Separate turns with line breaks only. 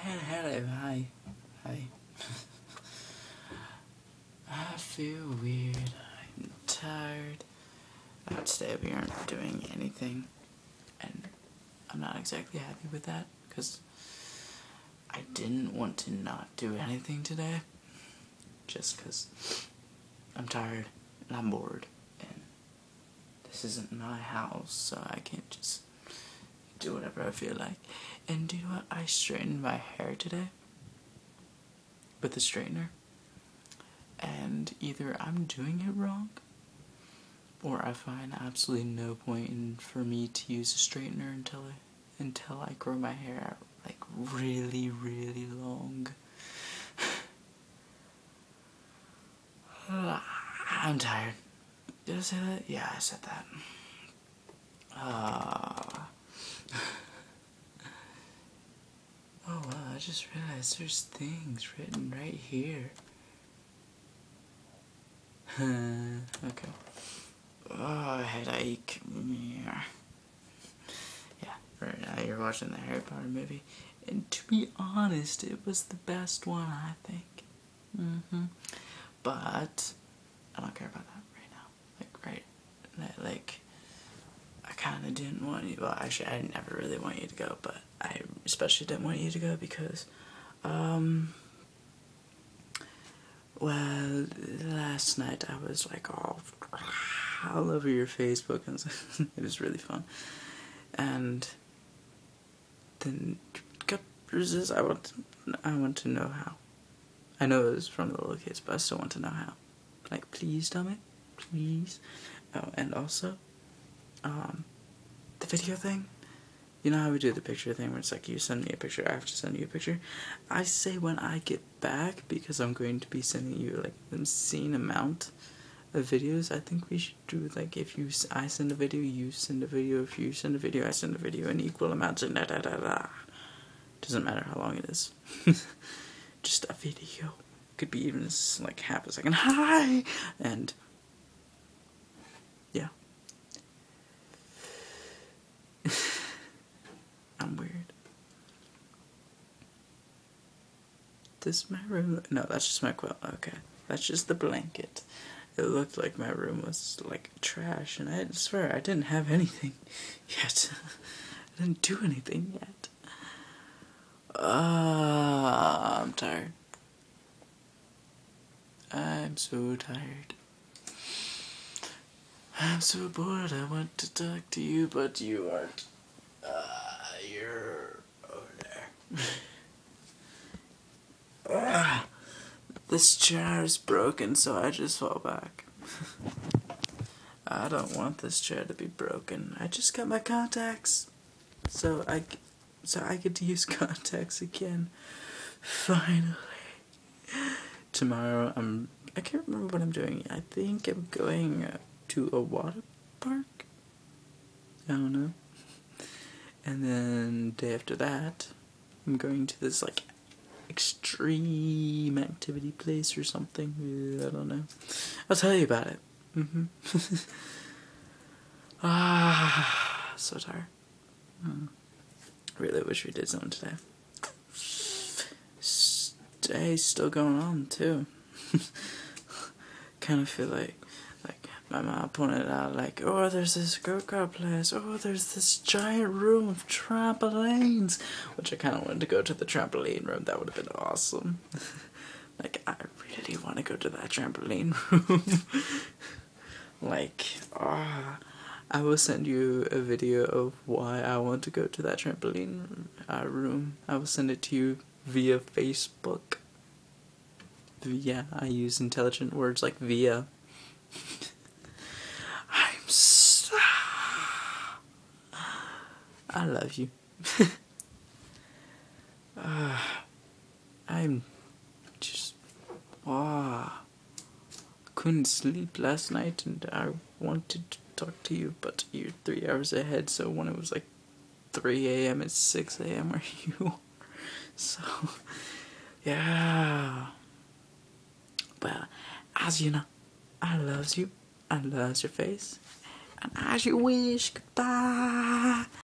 Hello, hi. Hi. I feel weird. I'm tired. Today we aren't doing anything. And I'm not exactly happy with that, because I didn't want to not do anything today. Just because I'm tired and I'm bored. And this isn't my house, so I can't just do whatever I feel like. And do you know what? I straightened my hair today with a straightener. And either I'm doing it wrong, or I find absolutely no point in for me to use a straightener until I grow my hair out like really, really long. I'm tired. Did I say that? Yeah, I said that. Oh wow, I just realized there's things written right here. Okay. Oh, headache. Yeah, right now you're watching the Harry Potter movie. And to be honest, it was the best one, I think. But I don't care about that right now. Like, I kind of didn't want you. Well, actually, I never really want you to go, but I especially didn't want you to go because, well, last night I was like all over your Facebook, and it was really fun. And then I want to know how. I know it was from the little kids, but I still want to know how. Like, please tell me, please. Oh, and also, the video thing. You know how we do the picture thing where it's like you send me a picture, I have to send you a picture? I say when I get back, because I'm going to be sending you like an obscene amount of videos. I think we should do like I send a video, you send a video, if you send a video, I send a video in equal amounts and Doesn't matter how long it is. Just a video. Could be even like half a second. Hi! And yeah. I'm weird. This is my room. No, that's just my quilt. Okay. That's just the blanket. It looked like my room was like trash, and I swear I didn't have anything yet. I didn't do anything yet. I'm tired. I'm so tired. I'm so bored. I want to talk to you, but you aren't. You're over there. This chair is broken, so I just fall back. I don't want this chair to be broken. I just got my contacts, so I get to use contacts again. Finally. Tomorrow I can't remember what I'm doing. I think I'm going to a water park. I don't know. And then day after that, I'm going to this like extreme activity place or something. I don't know. I'll tell you about it. So tired. Really wish we did something today. Day's still going on too. Kind of feel like my mom pointed out, like, oh, there's this go-kart place, oh, there's this giant room of trampolines, which I kind of wanted to go to the trampoline room. That would have been awesome. Like, I really want to go to that trampoline room. Like, I will send you a video of why I want to go to that trampoline room. I will send it to you via Facebook. Yeah, I use intelligent words like via. I love you. I'm just, couldn't sleep last night, and I wanted to talk to you, but you're 3 hours ahead, so when it was like 3 a.m. it's 6 a.m. where you are. So, yeah. Well, as you know, I loves you, I loves your face, and as you wish, goodbye.